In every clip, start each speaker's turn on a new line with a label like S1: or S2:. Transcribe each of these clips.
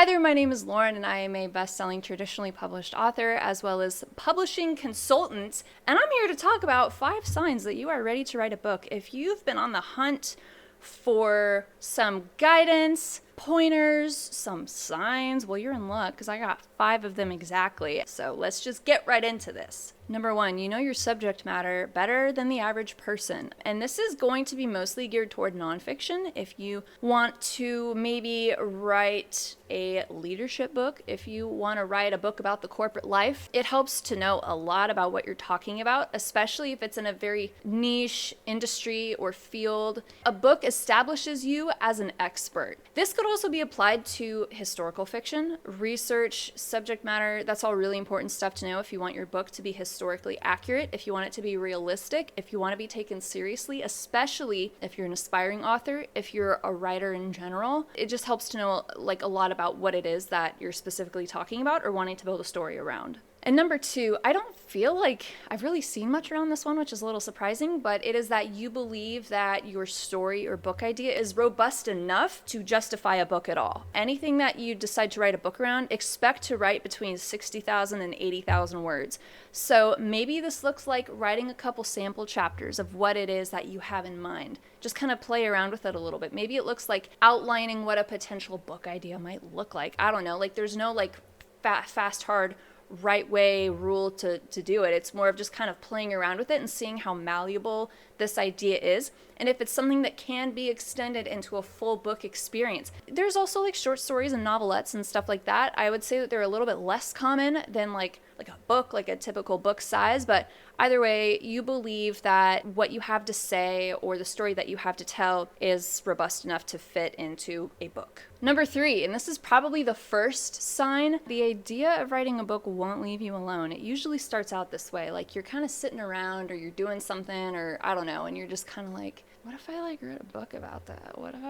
S1: Hi there, my name is Lauren, and I am a best-selling traditionally published author as well as publishing consultant, and I'm here to talk about 5 signs that you are ready to write a book. If you've been on the hunt for some guidance, pointers, some signs, well, you're in luck because I got 5 of them exactly. So let's just get right into this. Number 1, you know your subject matter better than the average person. And this is going to be mostly geared toward nonfiction. If you want to maybe write a leadership book, if you want to write a book about the corporate life, it helps to know a lot about what you're talking about, especially if it's in a very niche industry or field. A book establishes you as an expert. This could also be applied to historical fiction, research, subject matter. That's all really important stuff to know if you want your book to be historically accurate, if you want it to be realistic, if you want to be taken seriously, especially if you're an aspiring author, if you're a writer in general. It just helps to know a lot about what it is that you're specifically talking about or wanting to build a story around. And number 2, I don't feel like I've really seen much around this one, which is a little surprising, but it is that you believe that your story or book idea is robust enough to justify a book at all. Anything that you decide to write a book around, expect to write between 60,000 and 80,000 words. So maybe this looks like writing a couple sample chapters of what it is that you have in mind. Just kind of play around with it a little bit. Maybe it looks like outlining what a potential book idea might look like. I don't know, there's no fast, hard, right way rule to do it. It's more of just kind of playing around with it and seeing how malleable this idea is, and if it's something that can be extended into a full book experience. There's also short stories and novelettes and stuff like that. I would say that they're a little bit less common than like a book, like a typical book size, but either way, you believe that what you have to say or the story that you have to tell is robust enough to fit into a book. Number 3, and this is probably the first sign, the idea of writing a book won't leave you alone. It usually starts out this way, like you're kind of sitting around or you're doing something or I don't know, and you're just kind of like, what if I wrote a book about that? What if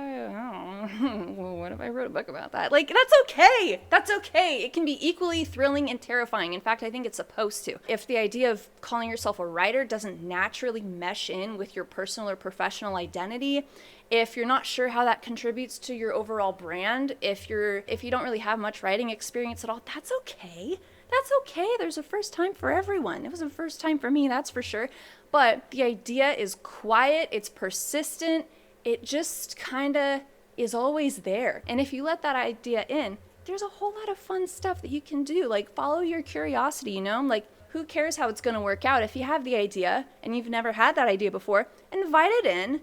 S1: I wrote a book about that? That's okay. That's okay. It can be equally thrilling and terrifying. In fact, I think it's supposed to. If the idea of calling yourself a writer doesn't naturally mesh in with your personal or professional identity, if you're not sure how that contributes to your overall brand, if you don't really have much writing experience at all, that's okay. That's okay. There's a first time for everyone. It was a first time for me, that's for sure. But the idea is quiet, it's persistent, it just kind of is always there. And if you let that idea in, there's a whole lot of fun stuff that you can do. Follow your curiosity, who cares how it's going to work out? If you have the idea and you've never had that idea before, invite it in,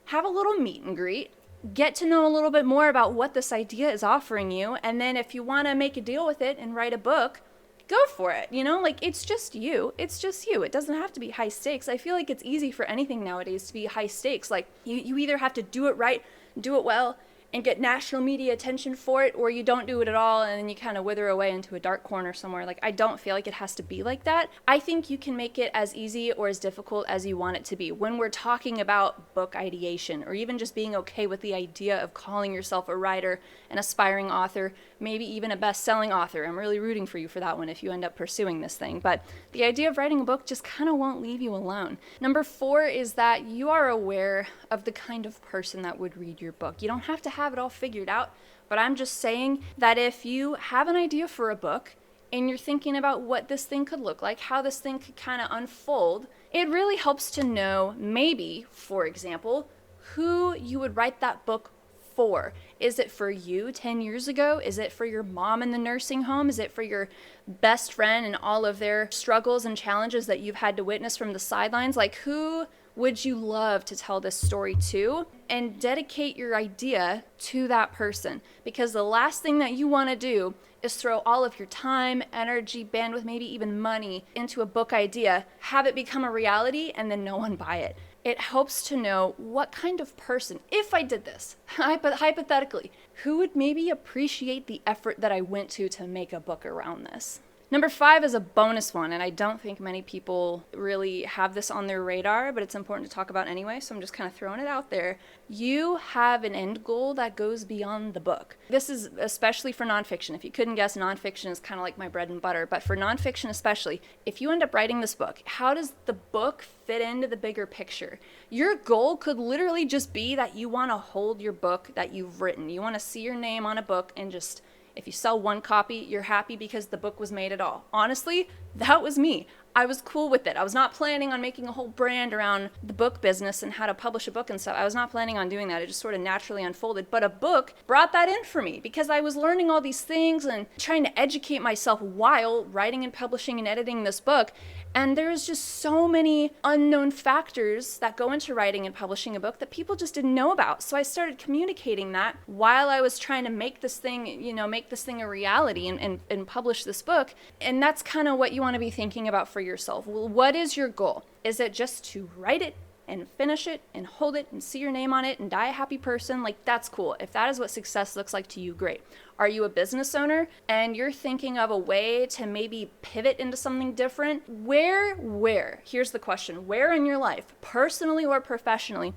S1: have a little meet and greet, get to know a little bit more about what this idea is offering you, and then if you want to make a deal with it and write a book, go for it. It's just you. It's just you. It doesn't have to be high stakes. I feel like it's easy for anything nowadays to be high stakes. You either have to do it right, do it well, and get national media attention for it, or you don't do it at all and then you kind of wither away into a dark corner somewhere. I don't feel like it has to be like that. I think you can make it as easy or as difficult as you want it to be. When we're talking about book ideation, or even just being okay with the idea of calling yourself a writer, an aspiring author, maybe even a best-selling author. I'm really rooting for you for that one if you end up pursuing this thing. But the idea of writing a book just kind of won't leave you alone. Number 4 is that you are aware of the kind of person that would read your book. You don't have to have it all figured out, but I'm just saying that if you have an idea for a book and you're thinking about what this thing could look like, how this thing could kind of unfold, it really helps to know maybe, for example, who you would write that book for. Is it for you 10 years ago? Is it for your mom in the nursing home? Is it for your best friend and all of their struggles and challenges that you've had to witness from the sidelines? Who would you love to tell this story to? And dedicate your idea to that person. Because the last thing that you want to do is throw all of your time, energy, bandwidth, maybe even money into a book idea, have it become a reality, and then no one buy it. It helps to know what kind of person, if I did this, hypothetically, who would maybe appreciate the effort that I went to make a book around this. Number 5 is a bonus one, and I don't think many people really have this on their radar, but it's important to talk about anyway, so I'm just kind of throwing it out there. You have an end goal that goes beyond the book. This is especially for nonfiction. If you couldn't guess, nonfiction is kind of like my bread and butter, but for nonfiction especially, if you end up writing this book, how does the book fit into the bigger picture? Your goal could literally just be that you want to hold your book that you've written. You want to see your name on a book and just If you sell one copy, you're happy because the book was made at all. Honestly, that was me. I was cool with it. I was not planning on making a whole brand around the book business and how to publish a book and stuff. I was not planning on doing that. It just sort of naturally unfolded. But a book brought that in for me because I was learning all these things and trying to educate myself while writing and publishing and editing this book. And there's just so many unknown factors that go into writing and publishing a book that people just didn't know about. So I started communicating that while I was trying to make this thing, make this thing a reality and publish this book. And that's kind of what you want to be thinking about for yourself. Well, what is your goal? Is it just to write it and finish it and hold it and see your name on it and die a happy person? Like, that's cool. If that is what success looks like to you, great. Are you a business owner and you're thinking of a way to maybe pivot into something different? Where? Here's the question. Where in your life, personally or professionally,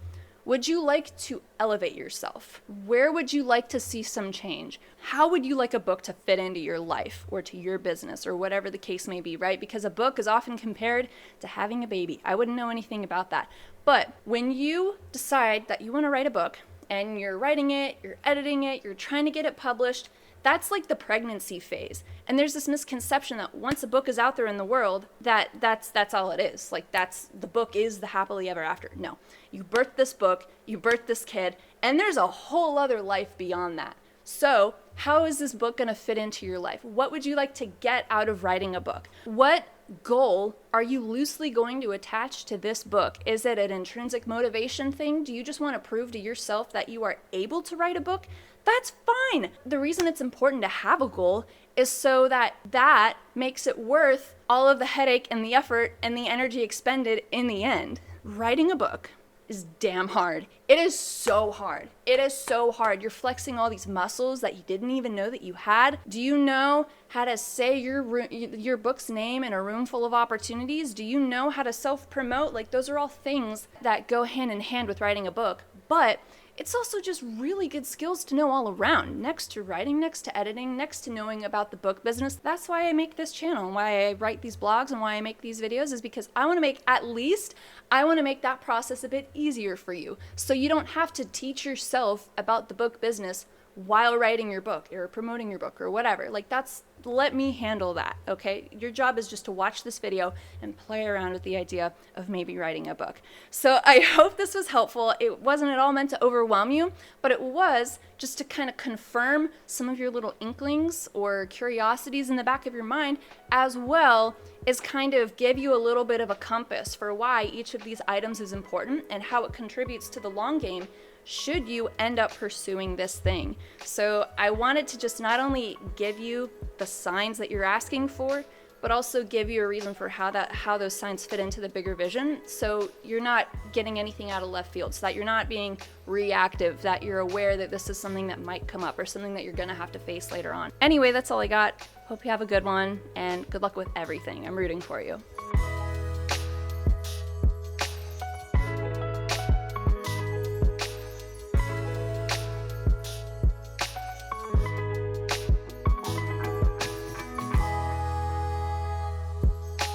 S1: would you like to elevate yourself? Where would you like to see some change? How would you like a book to fit into your life or to your business or whatever the case may be, right? Because a book is often compared to having a baby. I wouldn't know anything about that. But when you decide that you want to write a book and you're writing it, you're editing it, you're trying to get it published, that's like the pregnancy phase. And there's this misconception that once a book is out there in the world, that's all it is. Like, the book is the happily ever after. No, you birthed this book, you birthed this kid, and there's a whole other life beyond that. So how is this book going to fit into your life? What would you like to get out of writing a book? What goal are you loosely going to attach to this book? Is it an intrinsic motivation thing? Do you just want to prove to yourself that you are able to write a book? That's fine. The reason it's important to have a goal is so that makes it worth all of the headache and the effort and the energy expended in the end. Writing a book is damn hard. It is so hard. It is so hard. You're flexing all these muscles that you didn't even know that you had. Do you know how to say your book's name in a room full of opportunities? Do you know how to self-promote? Like, those are all things that go hand in hand with writing a book. But it's also just really good skills to know all around, next to writing, next to editing, next to knowing about the book business. That's why I make this channel and why I write these blogs and why I make these videos, is because I want to make that process a bit easier for you. So you don't have to teach yourself about the book business while writing your book or promoting your book or whatever. Like, let me handle that, okay? Your job is just to watch this video and play around with the idea of maybe writing a book. So I hope this was helpful. It wasn't at all meant to overwhelm you, but it was just to kind of confirm some of your little inklings or curiosities in the back of your mind, as well as kind of give you a little bit of a compass for why each of these items is important and how it contributes to the long game should you end up pursuing this thing. So I wanted to just not only give you the signs that you're asking for, but also give you a reason for how those signs fit into the bigger vision, so you're not getting anything out of left field, so that you're not being reactive, that you're aware that this is something that might come up or something that you're gonna have to face later on. Anyway, that's all I got. Hope you have a good one, and good luck with everything. I'm rooting for you.